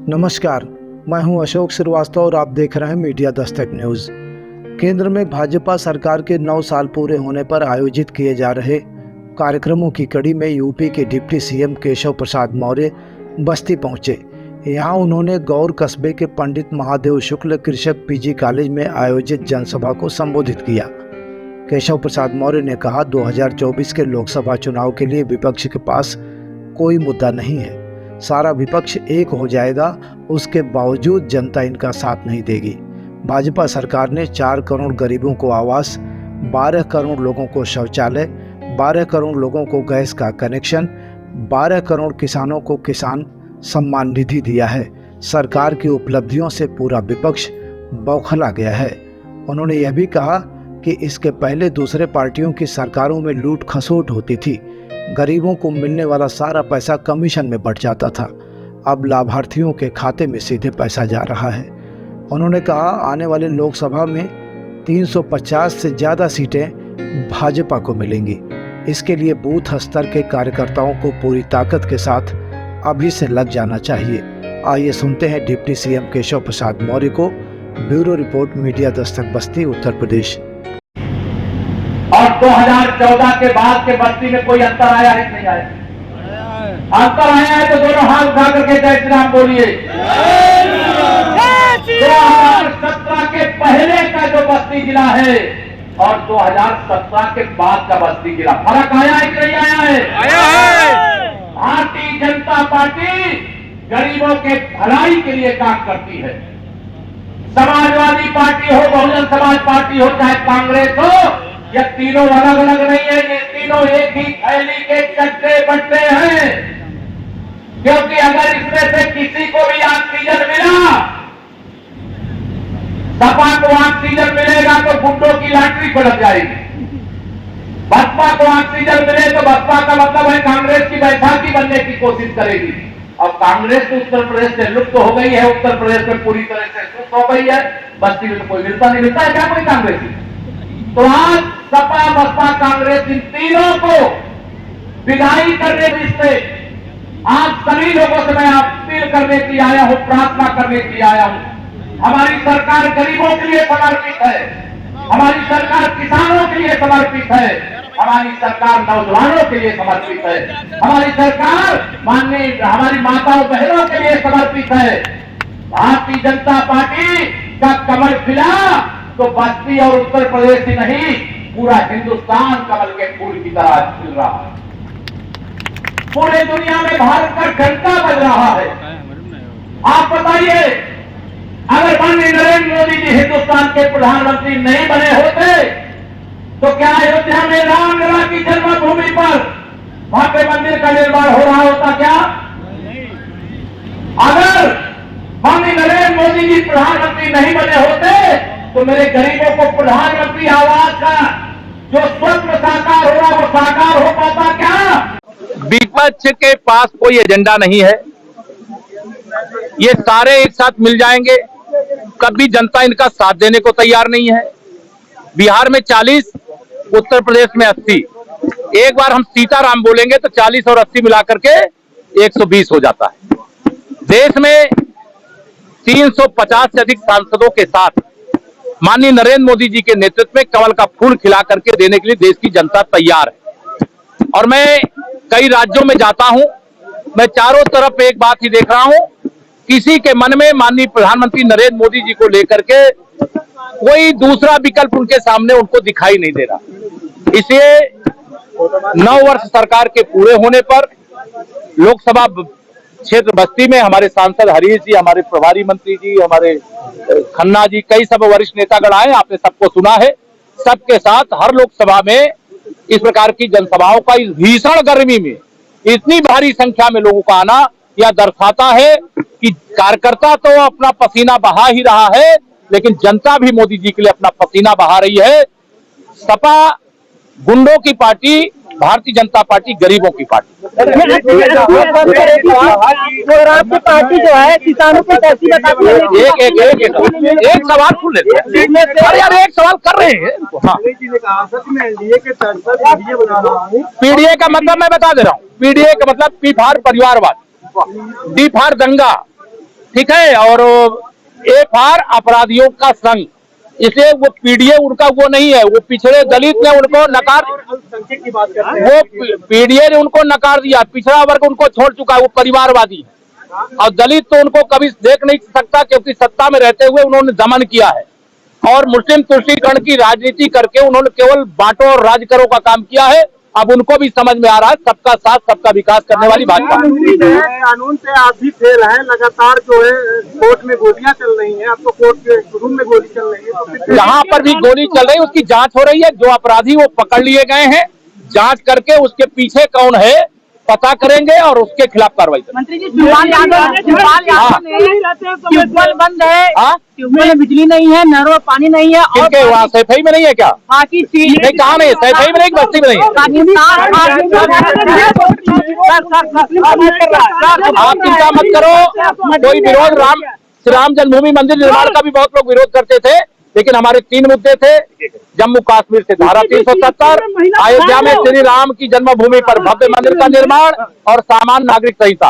नमस्कार, मैं हूं अशोक श्रीवास्तव और आप देख रहे हैं मीडिया दस्तक न्यूज। केंद्र में भाजपा सरकार के 9 साल पूरे होने पर आयोजित किए जा रहे कार्यक्रमों की कड़ी में यूपी के डिप्टी सीएम केशव प्रसाद मौर्य बस्ती पहुंचे। यहां उन्होंने गौर कस्बे के पंडित महादेव शुक्ल कृषक पीजी कॉलेज में आयोजित जनसभा को संबोधित किया। केशव प्रसाद मौर्य ने कहा, 2024 के लोकसभा चुनाव के लिए विपक्ष के पास कोई मुद्दा नहीं है। सारा विपक्ष एक हो जाएगा, उसके बावजूद जनता इनका साथ नहीं देगी। भाजपा सरकार ने 4 करोड़ गरीबों को आवास, 12 करोड़ लोगों को शौचालय, 12 करोड़ लोगों को गैस का कनेक्शन, 12 करोड़ किसानों को किसान सम्मान निधि दिया है। सरकार की उपलब्धियों से पूरा विपक्ष बौखला गया है। उन्होंने यह भी कहा कि इसके पहले दूसरे पार्टियों की सरकारों में लूट खसोट होती थी, गरीबों को मिलने वाला सारा पैसा कमीशन में बढ़ जाता था। अब लाभार्थियों के खाते में सीधे पैसा जा रहा है। उन्होंने कहा, आने वाले लोकसभा में 350 से ज़्यादा सीटें भाजपा को मिलेंगी। इसके लिए बूथ स्तर के कार्यकर्ताओं को पूरी ताकत के साथ अभी से लग जाना चाहिए। आइए सुनते हैं डिप्टी सीएम केशव प्रसाद मौर्य को। ब्यूरो रिपोर्ट, मीडिया दस्तक, बस्ती, उत्तर प्रदेश। और 2014 के बाद के बस्ती में कोई अंतर आया है कि नहीं आया? अंतर आया है तो दोनों हाथ उठा करके जय श्री राम बोलिए। 2017 के पहले का जो बस्ती जिला है और 2017 के बाद का बस्ती जिला, फर्क आया है कि नहीं आया है? आया है। भारतीय जनता पार्टी गरीबों के भलाई के लिए काम करती है। समाजवादी पार्टी हो, बहुजन समाज पार्टी हो, चाहे कांग्रेस हो, ये तीनों अलग अलग नहीं है। ये तीनों एक ही थैली के चट्टे बट्टे हैं। क्योंकि अगर इसमें से किसी को भी ऑक्सीजन मिला, सपा को ऑक्सीजन मिलेगा तो गुंडों की लॉटरी पलट जाएगी। बसपा को ऑक्सीजन मिले तो बसपा का मतलब है कांग्रेस की बैसाखी बनने की कोशिश करेगी। अब कांग्रेस तो उत्तर प्रदेश से लुप्त हो गई है, उत्तर प्रदेश में पूरी तरह से लुप्त हो गई है। बस्ती में तो कोई मिलता नहीं, मिलता है क्या कोई कांग्रेसी? तो आज सपा, बसपा, कांग्रेस, इन तीनों को विदाई करने से आज सभी लोगों से मैं अपील करने के लिए आया हूं, प्रार्थना करने के लिए आया हूं। हमारी सरकार गरीबों के लिए समर्पित है, हमारी सरकार किसानों के लिए समर्पित है, हमारी सरकार नौजवानों के लिए समर्पित है, हमारी सरकार माननीय हमारी माताओं बहनों के लिए समर्पित है। भारतीय जनता पार्टी का कमल खिला तो बस्ती और उत्तर प्रदेश ही नहीं, पूरा हिंदुस्तान कमल के फूल की तरह खिल रहा है। पूरे दुनिया में भारत का डंका बज रहा है। आप बताइए, अगर माननीय नरेंद्र मोदी जी हिंदुस्तान के प्रधानमंत्री नहीं बने होते तो क्या अयोध्या में रामलला की जन्मभूमि पर भव्य मंदिर का निर्माण हो रहा होता? क्या अगर माननीय नरेंद्र मोदी जी प्रधानमंत्री नहीं बने होते तो मेरे गरीबों को प्रधानमंत्री आवास का जो स्वप्न साकार हो रहा वो साकार हो पाता क्या? विपक्ष के पास कोई एजेंडा नहीं है। ये सारे एक साथ मिल जाएंगे, कभी जनता इनका साथ देने को तैयार नहीं है। बिहार में 40, उत्तर प्रदेश में 80। एक बार हम सीताराम बोलेंगे तो 40 और 80 मिलाकर के 120 हो जाता है। देश में 350 से अधिक सांसदों के साथ माननीय नरेंद्र मोदी जी के नेतृत्व में कमल का फूल खिला करके देने के लिए देश की जनता तैयार है। और मैं कई राज्यों में जाता हूं, मैं चारों तरफ एक बात ही देख रहा हूं, किसी के मन में माननीय प्रधानमंत्री नरेंद्र मोदी जी को लेकर के कोई दूसरा विकल्प उनके सामने उनको दिखाई नहीं दे रहा। इसलिए 9 वर्ष सरकार के पूरे होने पर लोकसभा क्षेत्र बस्ती में हमारे सांसद हरीश जी, हमारे प्रभारी मंत्री जी, हमारे खन्ना जी, कई सब वरिष्ठ नेतागण आए, आपने सबको सुना है। सबके साथ हर लोकसभा में इस प्रकार की जनसभाओं का इस भीषण गर्मी में इतनी भारी संख्या में लोगों का आना यह दर्शाता है कि कार्यकर्ता तो अपना पसीना बहा ही रहा है, लेकिन जनता भी मोदी जी के लिए अपना पसीना बहा रही है। सपा गुंडों की पार्टी, भारतीय जनता पार्टी गरीबों की पार्टी। आपकी पार्टी जो है किसानों को कैसी बताती है? एक सवाल सुन लेते हैं। अरे यार, एक सवाल कर रहे हैं। हाँ, पीडीए का मतलब मैं बता दे रहा हूँ। पीडीए का मतलब पी फॉर परिवारवाद, डी फॉर दंगा, ठीक है, और FR अपराधियों का संघ, इसलिए वो पीडीए उनका वो नहीं है, वो पिछड़े दलित ने उनको नकार, वो पीडीए ने उनको नकार दिया, पिछड़ा वर्ग उनको छोड़ चुका है, वो परिवारवादी है। और दलित तो उनको कभी देख नहीं सकता, क्योंकि सत्ता में रहते हुए उन्होंने दमन किया है और मुस्लिम तुष्टीकरण की राजनीति करके उन्होंने केवल बांटो और राज करो का काम किया है। अब उनको भी समझ में आ रहा है सबका साथ सबका विकास करने वाली भाजपा। कानून पे आप भी फेल है, लगातार जो है कोर्ट में गोलियां चल रही हैं, अब तो कोर्ट के रूम में गोली चल रही है, तो फिर जहां पर भी गोली चल रही है उसकी जांच हो रही है, जो अपराधी वो पकड़ लिए गए हैं, जांच करके उसके पीछे कौन है पता करेंगे और उसके खिलाफ कार्रवाई करेंगे। मंत्री जी, ट्यूबवेल बंद है, ट्यूबवेल में बिजली नहीं है, नहरों में पानी नहीं है, और किनके वहाँ सैफई में नहीं है क्या? बाकी नहीं, कहाँ नहीं, सैफई में नहीं, बस्ती में नहीं है। आप चिंता मत करो, कोई विरोध श्री राम जन्मभूमि मंदिर निर्माण का भी बहुत लोग विरोध करते थे, लेकिन हमारे 3 मुद्दे थे। जम्मू कश्मीर से धारा 370, अयोध्या में श्री राम की जन्मभूमि पर भव्य मंदिर का निर्माण और सामान्य नागरिक संहिता।